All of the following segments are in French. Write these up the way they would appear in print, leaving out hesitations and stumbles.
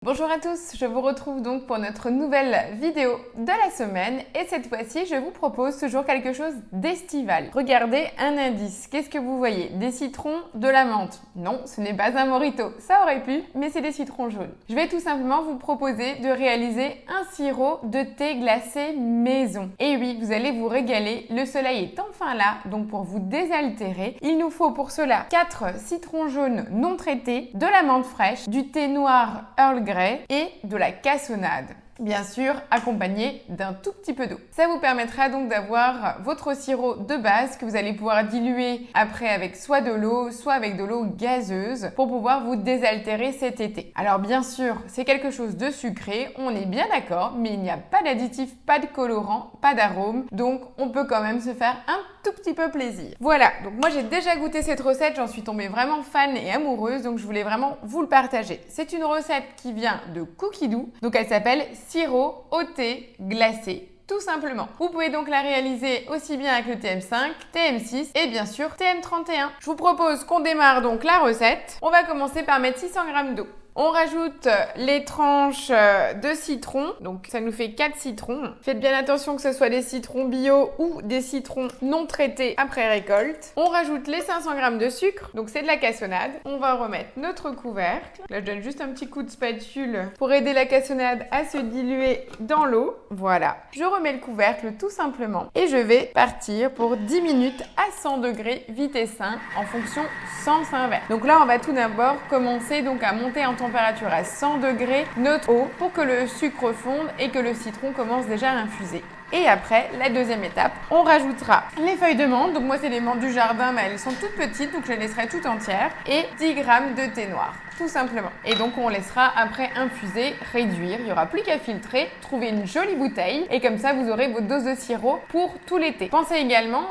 Bonjour à tous, je vous retrouve donc pour notre nouvelle vidéo de la semaine et cette fois-ci je vous propose toujours quelque chose d'estival. Regardez un indice, qu'est-ce que vous voyez? Des citrons, de la menthe? Non, ce n'est pas un mojito, ça aurait pu, mais c'est des citrons jaunes. Je vais tout simplement vous proposer de réaliser un sirop de thé glacé maison. Et oui, vous allez vous régaler, le soleil est enfin là, donc pour vous désaltérer, il nous faut pour cela 4 citrons jaunes non traités, de la menthe fraîche, du thé noir Earl Grey et de la cassonade. Bien sûr, accompagné d'un tout petit peu d'eau. Ça vous permettra donc d'avoir votre sirop de base que vous allez pouvoir diluer après avec soit de l'eau, soit avec de l'eau gazeuse pour pouvoir vous désaltérer cet été. Alors bien sûr, c'est quelque chose de sucré, on est bien d'accord, mais il n'y a pas d'additif, pas de colorant, pas d'arôme, donc on peut quand même se faire un tout petit peu plaisir. Voilà, donc moi j'ai déjà goûté cette recette, j'en suis tombée vraiment fan et amoureuse, donc je voulais vraiment vous le partager. C'est une recette qui vient de Cookie Dough, donc elle s'appelle sirop au thé glacé. Tout simplement. Vous pouvez donc la réaliser aussi bien avec le TM5, TM6 et bien sûr TM31. Je vous propose qu'on démarre donc la recette. On va commencer par mettre 600 g d'eau. On rajoute les tranches de citron, donc ça nous fait 4 citrons. Faites bien attention que ce soit des citrons bio ou des citrons non traités après récolte. On rajoute les 500 g de sucre, donc c'est de la cassonade. On va remettre notre couvercle. Là, je donne juste un petit coup de spatule pour aider la cassonade à se diluer dans l'eau. Voilà. Je remets le couvercle tout simplement et je vais partir pour 10 minutes à 100 degrés vitesse 1 en fonction sens inverse. Donc là, on va tout d'abord commencer donc à monter en température à 100 degrés notre eau pour que le sucre fonde et que le citron commence déjà à infuser. Et après, la deuxième étape, on rajoutera les feuilles de menthe. Donc moi, c'est les menthes du jardin, mais elles sont toutes petites, donc je les laisserai toutes entières. Et 10 g de thé noir, tout simplement. Et donc, on laissera après infuser, réduire. Il n'y aura plus qu'à filtrer, trouver une jolie bouteille. Et comme ça, vous aurez votre dose de sirop pour tout l'été. Pensez également,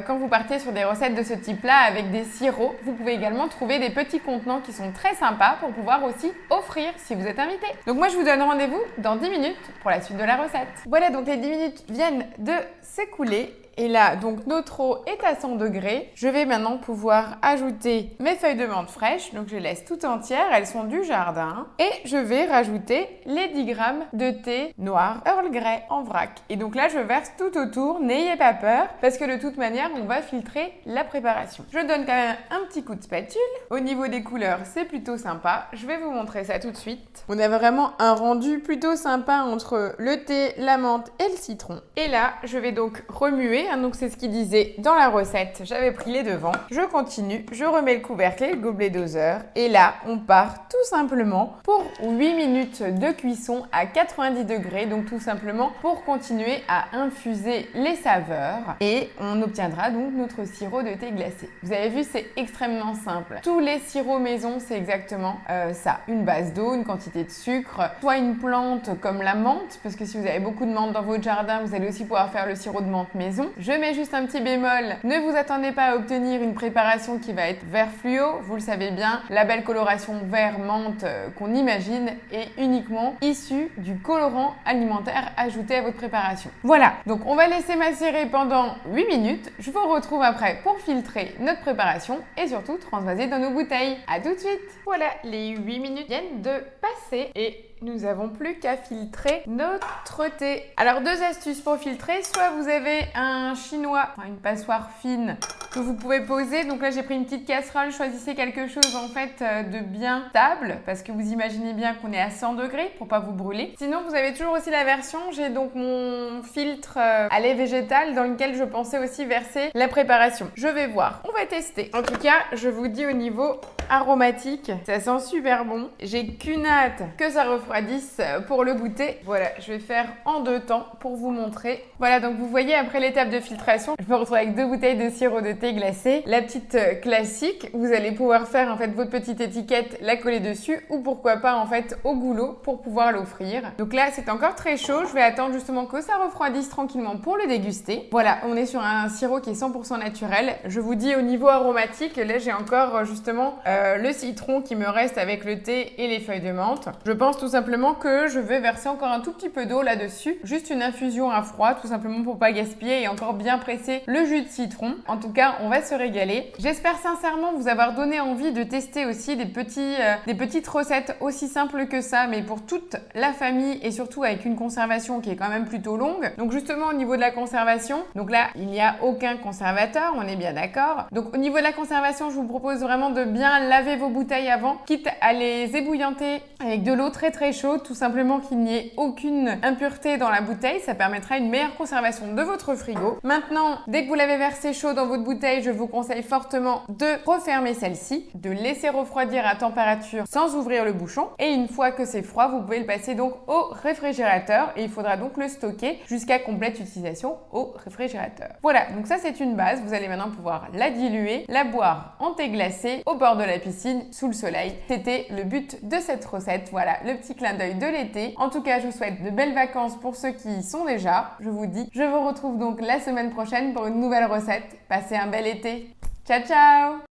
quand vous partez sur des recettes de ce type-là avec des sirops, vous pouvez également trouver des petits contenants qui sont très sympas pour pouvoir aussi offrir si vous êtes invité. Donc moi, je vous donne rendez-vous dans 10 minutes pour la suite de la recette. Voilà, donc les 10 minutes viennent de s'écouler. Et là, donc notre eau est à 100 degrés. Je vais maintenant pouvoir ajouter mes feuilles de menthe fraîches. Donc je les laisse toutes entières, elles sont du jardin. Et je vais rajouter les 10 g de thé noir Earl Grey en vrac. Et donc là, je verse tout autour. N'ayez pas peur parce que de toute manière, on va filtrer la préparation. Je donne quand même un petit coup de spatule. Au niveau des couleurs, c'est plutôt sympa. Je vais vous montrer ça tout de suite. On a vraiment un rendu plutôt sympa entre le thé, la menthe et le citron. Et là, je vais donc remuer. Donc c'est ce qu'il disait dans la recette, j'avais pris les devants. Je continue, je remets le couvercle et le gobelet doseur. Et là, on part tout simplement pour 8 minutes de cuisson à 90 degrés. Donc tout simplement pour continuer à infuser les saveurs. Et on obtiendra donc notre sirop de thé glacé. Vous avez vu, c'est extrêmement simple. Tous les sirops maison, c'est exactement ça. Une base d'eau, une quantité de sucre, soit une plante comme la menthe. Parce que si vous avez beaucoup de menthe dans votre jardin, vous allez aussi pouvoir faire le sirop de menthe maison. Je mets juste un petit bémol, ne vous attendez pas à obtenir une préparation qui va être vert fluo, vous le savez bien, la belle coloration vert menthe qu'on imagine est uniquement issue du colorant alimentaire ajouté à votre préparation. Voilà, donc on va laisser macérer pendant 8 minutes, je vous retrouve après pour filtrer notre préparation et surtout transvaser dans nos bouteilles. À tout de suite. Voilà, les 8 minutes viennent de passer et nous n'avons plus qu'à filtrer notre thé. Alors 2 astuces pour filtrer, soit vous avez un chinois, enfin une passoire fine que vous pouvez poser. Donc là j'ai pris une petite casserole, choisissez quelque chose en fait de bien stable parce que vous imaginez bien qu'on est à 100 degrés pour pas vous brûler. Sinon vous avez toujours aussi la version, j'ai donc mon filtre à lait végétal dans lequel je pensais aussi verser la préparation. Je vais voir, on va tester. En tout cas, je vous dis au niveau aromatique, ça sent super bon. J'ai qu'une hâte que ça refroidisse pour le goûter. Voilà, je vais faire en 2 temps pour vous montrer. Voilà, donc vous voyez après l'étape de filtration, je me retrouve avec 2 bouteilles de sirop de thé glacé. La petite classique, vous allez pouvoir faire en fait votre petite étiquette, la coller dessus ou pourquoi pas en fait au goulot pour pouvoir l'offrir. Donc là, c'est encore très chaud. Je vais attendre justement que ça refroidisse tranquillement pour le déguster. Voilà, on est sur un sirop qui est 100% naturel. Je vous dis au niveau aromatique, là j'ai encore justement le citron qui me reste avec le thé et les feuilles de menthe. Je pense tout simplement que je vais verser encore un tout petit peu d'eau là-dessus. Juste une infusion à froid, tout simplement pour pas gaspiller et encore bien presser le jus de citron. En tout cas, on va se régaler. J'espère sincèrement vous avoir donné envie de tester aussi des petites recettes aussi simples que ça, mais pour toute la famille et surtout avec une conservation qui est quand même plutôt longue. Donc justement au niveau de la conservation, donc là il n'y a aucun conservateur, on est bien d'accord. Donc au niveau de la conservation, je vous propose vraiment de bien laver vos bouteilles avant, quitte à les ébouillanter avec de l'eau très très chaude, tout simplement qu'il n'y ait aucune impureté dans la bouteille. Ça permettra une meilleure conservation de votre frigo. Maintenant, dès que vous l'avez versé chaud dans votre bouteille, je vous conseille fortement de refermer celle-ci, de laisser refroidir à température sans ouvrir le bouchon. Et une fois que c'est froid, vous pouvez le passer donc au réfrigérateur et il faudra donc le stocker jusqu'à complète utilisation au réfrigérateur. Voilà, donc ça c'est une base. Vous allez maintenant pouvoir la diluer, la boire en thé glacé au bord de la piscine sous le soleil. C'était le but de cette recette. Voilà, le petit clin d'œil de l'été. En tout cas, je vous souhaite de belles vacances pour ceux qui y sont déjà. Je vous dis, je vous retrouve donc la semaine prochaine pour une nouvelle recette. Passez un bel été. Ciao, ciao!